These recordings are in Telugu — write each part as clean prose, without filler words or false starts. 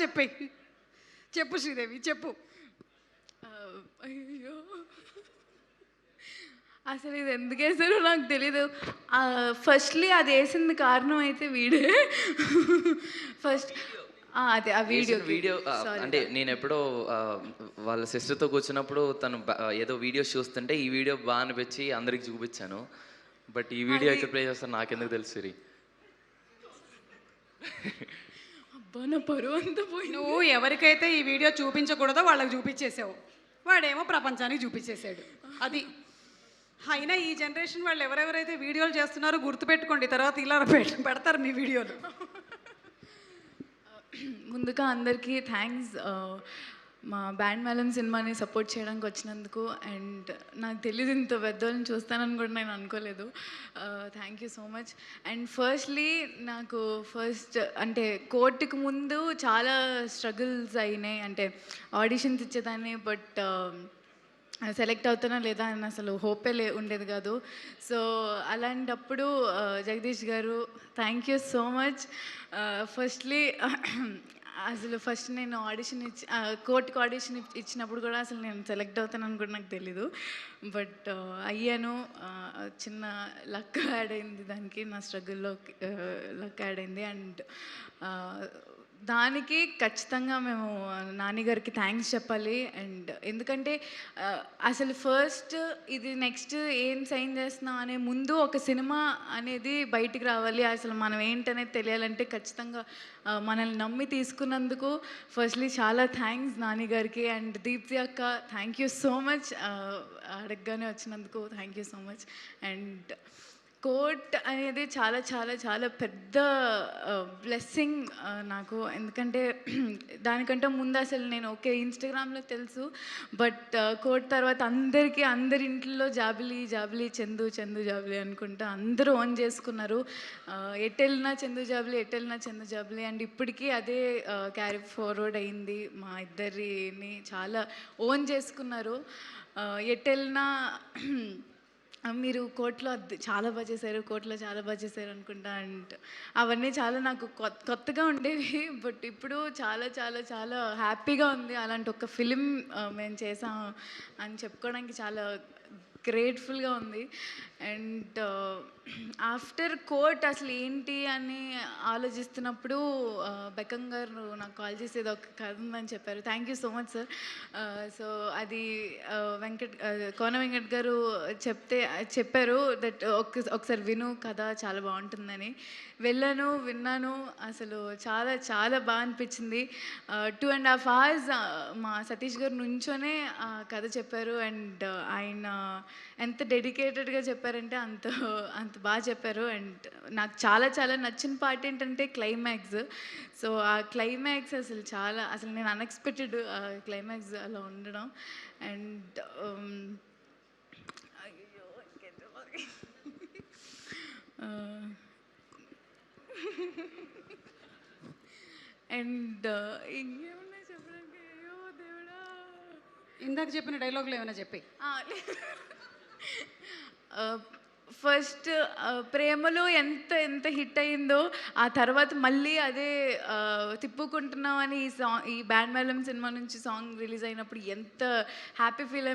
చెప్పేయి. చెప్పు శ్రీదేవి చెప్పు. అయ్యో, అసలు ఇది ఎందుకు వేసారో నాకు తెలీదు. ఫస్ట్లీ అది వేసింది కారణం అయితే వీడే. ఫస్ట్ అదే ఆ వీడియో అంటే నేను ఎప్పుడో వాళ్ళ సిస్టర్తో కూర్చున్నప్పుడు తను ఏదో వీడియోస్ చూస్తుంటే ఈ వీడియో బాగా అనిపించి అందరికి చూపించాను. బట్ ఈ వీడియో ఎక్కడ ప్లే చేస్తాను నాకెందుకు తెలుసు సిరి. అబ్బా, నా పరువు అంతా పోయి. నువ్వు ఎవరికైతే ఈ వీడియో చూపించకూడదో వాళ్ళకి చూపించేసావు, వాడేమో ప్రపంచానికి చూపించేశాడు. అది అయినా ఈ జనరేషన్ వాళ్ళు ఎవరెవరైతే వీడియోలు చేస్తున్నారో గుర్తుపెట్టుకోండి, తర్వాత ఇలా పెడతారు మీ వీడియోలు. ముందుగా అందరికీ థ్యాంక్స్, మా బ్యాండ్ మేళం సినిమాని సపోర్ట్ చేయడానికి వచ్చినందుకు. అండ్ నాకు తెలియదు ఇంత పెద్దోళ్ళని చూస్తానని కూడా నేను అనుకోలేదు. Thank you so much. And firstly నాకు అంటే కోర్టుకు ముందు చాలా స్ట్రగుల్స్ అయినాయి. అంటే ఆడిషన్స్ ఇచ్చేదాన్ని, బట్ సెలెక్ట్ అవుతానా లేదా అని అసలు హోపే ఉండేది కాదు. సో అలాంటప్పుడు జగదీష్ గారు thank you so much. Firstly అసలు ఫస్ట్ నేను ఆడిషన్ కోర్టుకి ఆడిషన్ ఇచ్చినప్పుడు కూడా అసలు నేను సెలెక్ట్ అవుతానని కూడా నాకు తెలీదు. బట్ అయ్యాను. చిన్న లక్ యాడ్ అయింది దానికి, నా స్ట్రగుల్లో లక్ యాడ్ అయింది. అండ్ దానికి ఖచ్చితంగా మేము నాన్నగారికి థ్యాంక్స్ చెప్పాలి. అండ్ ఎందుకంటే అసలు ఫస్ట్ ఇది నెక్స్ట్ ఏం సైన్ చేస్తున్నాం అనే ముందు ఒక సినిమా అనేది బయటికి రావాలి, అసలు మనం ఏంటనేది తెలియాలంటే ఖచ్చితంగా మనల్ని నమ్మి తీసుకున్నందుకు ఫస్ట్లీ చాలా థ్యాంక్స్ నాన్నగారికి. అండ్ దీప్తి అక్క థ్యాంక్ యూ సో మచ్, అడగగానే వచ్చినందుకు thank you so much. And court అనేది చాలా చాలా చాలా పెద్ద బ్లెస్సింగ్ నాకు. ఎందుకంటే దానికంటే ముందు అసలు నేను ఓకే ఇన్స్టాగ్రామ్లో తెలుసు, బట్ కోర్ట్ తర్వాత అందరి ఇంట్లో జాబిలి జాబిలి చందు చందు జాబిలి అనుకుంటా అందరూ ఓన్ చేసుకున్నారు. ఎటెళ్ళినా చందు జాబిలి, ఎటెళ్ళినా చందు జాబిలి. అండ్ ఇప్పటికీ అదే క్యారీ ఫార్వర్డ్ అయింది. మా ఇద్దరిని చాలా ఓన్ చేసుకున్నారు. ఎటెళ్ళినా మీరు కోర్టులో చాలా బాగా చేశారు, కోర్టులో చాలా బాగా చేశారు అనుకుంటా. అండ్ అవన్నీ చాలా నాకు కొత్తగా ఉండేవి, బట్ ఇప్పుడు చాలా చాలా చాలా హ్యాపీగా ఉంది. అలాంటి ఒక ఫిలిం మేము చేసాం అని చెప్పుకోవడానికి చాలా గ్రేట్ఫుల్గా ఉంది. అండ్ ఆఫ్టర్ కోర్ట్ అసలు ఏంటి అని ఆలోచిస్తున్నప్పుడు బెక్కం గారు నాకు కాల్ చేసి ఏదో ఒక కథ ఉందని చెప్పారు. Thank you so much sir. So అది కోన వెంకట్ గారు చెప్పారు దట్ ఒకసారి విను కథ చాలా బాగుంటుందని. వెళ్ళాను, విన్నాను, అసలు చాలా చాలా బాగా అనిపించింది. 2.5 hours మా సతీష్ గారు నుంచోనే కథ చెప్పారు. అండ్ ఆయన ఎంత డెడికేటెడ్గా చెప్పారంటే అంత బాగా చెప్పారు. అండ్ నాకు చాలా చాలా నచ్చిన పార్ట్ ఏంటంటే క్లైమాక్స్. సో ఆ క్లైమాక్స్ అసలు నేను అన్ఎక్స్పెక్టెడ్ క్లైమాక్స్ అలా ఉండడం. అండ్ అండ్ ఇంకేమన్నా చెప్పడానికి, అయ్యో దేవుడా, ఇందాక చెప్పిన డైలాగులు ఏమైనా చెప్పి. ఫస్ట్ ప్రేమలో ఎంత ఎంత హిట్ అయిందో ఆ తర్వాత మళ్ళీ అదే తిప్పుకుంటున్నామని ఈ బ్యాండ్ మేళం సినిమా నుంచి సాంగ్ రిలీజ్ అయినప్పుడు ఎంత హ్యాపీ ఫీల్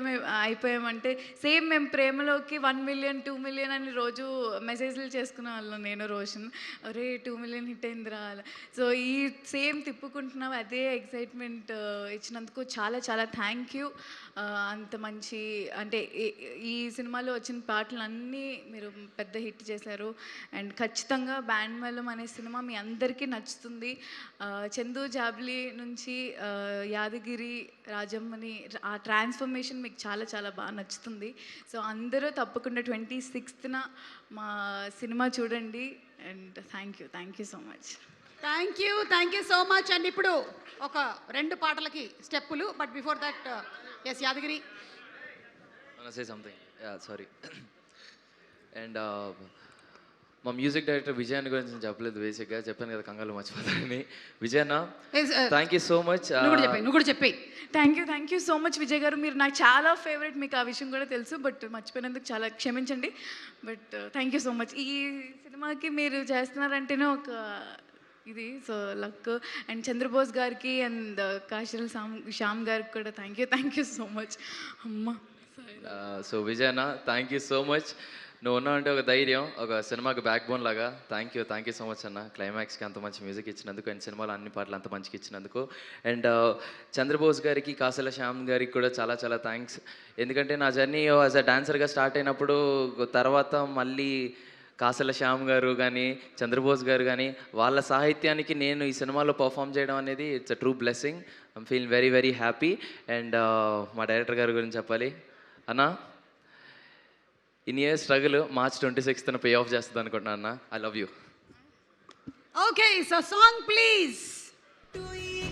అయిపోయామంటే సేమ్ మేము ప్రేమలోకి 1 million 2 million అని రోజు మెసేజ్లు చేసుకునే వాళ్ళం, నేను రోషన్. అరే 2 million హిట్ అయిందిరా అలా. సో ఈ సేమ్ తిప్పుకుంటున్నాం అదే ఎక్సైట్మెంట్ ఇచ్చినందుకు చాలా చాలా థ్యాంక్ యూ. అంత మంచి అంటే ఈ సినిమాలో వచ్చిన పాటలు అన్నీ మీరు పెద్ద హిట్ చేశారు. అండ్ ఖచ్చితంగా బ్యాండ్ మేళం అనే సినిమా మీ అందరికీ నచ్చుతుంది. చందు జాబ్లీ నుంచి యాదగిరి రాజమ్మని ఆ ట్రాన్స్ఫర్మేషన్ మీకు చాలా చాలా బాగా నచ్చుతుంది. సో అందరూ తప్పకుండా 26th మా సినిమా చూడండి. And thank you so much. Thank you so much. And ఇప్పుడు ఒక 2 పాటలకి స్టెప్పులు, but before that yes Yadagiri say something. Sorry. And మా మ్యూజిక్ డైరెక్టర్ విజయన్ గురించి నేను చెప్పలేదు, బేసిక్గా చెప్పాను కదా కంగారు మర్చిపోతానని. విజయన్న థ్యాంక్ యూ సో మచ్. నువ్వు కూడా చెప్పి. Thank you so much Vijay గారు, మీరు నాకు చాలా ఫేవరెట్, మీకు ఆ విషయం కూడా తెలుసు, బట్ మర్చిపోయినందుకు చాలా క్షమించండి. But thank you so much. ఈ సినిమాకి మీరు చేస్తున్నారంటేనే ఒక ఇది సో లక్. అండ్ చంద్రబోస్ గారికి అండ్ కాశల్ శ్యామ్ గారికి కూడా థ్యాంక్ యూ సో మచ్. అమ్మ సో విజయన్న థ్యాంక్ యూ సో మచ్. నువ్వు ఉన్నావు అంటే ఒక ధైర్యం, ఒక సినిమాకి బ్యాక్ బోన్ లాగా. థ్యాంక్ యూ సో మచ్ అన్న. క్లైమాక్స్కి అంత మంచి మ్యూజిక్ ఇచ్చినందుకు అండ్ సినిమాలో అన్ని పాటలు అంత మంచిగా ఇచ్చినందుకు. అండ్ చంద్రబోస్ గారికి, కాసల శ్యామ్ గారికి కూడా చాలా చాలా థ్యాంక్స్. ఎందుకంటే నా జర్నీ యాజ్ అ డాన్సర్గా స్టార్ట్ అయినప్పుడు తర్వాత మళ్ళీ కాసల శ్యామ్ గారు కానీ చంద్రబోస్ గారు కానీ వాళ్ళ సాహిత్యానికి నేను ఈ సినిమాలో పర్ఫామ్ చేయడం అనేది it's a true blessing. I'm feeling very very happy. And మా డైరెక్టర్ గారి గురించి చెప్పాలి అన్న. In year struggle March 26th pay of చేస్తుంది అనుకుంటున్నా అన్న. I love you. Okay so song please.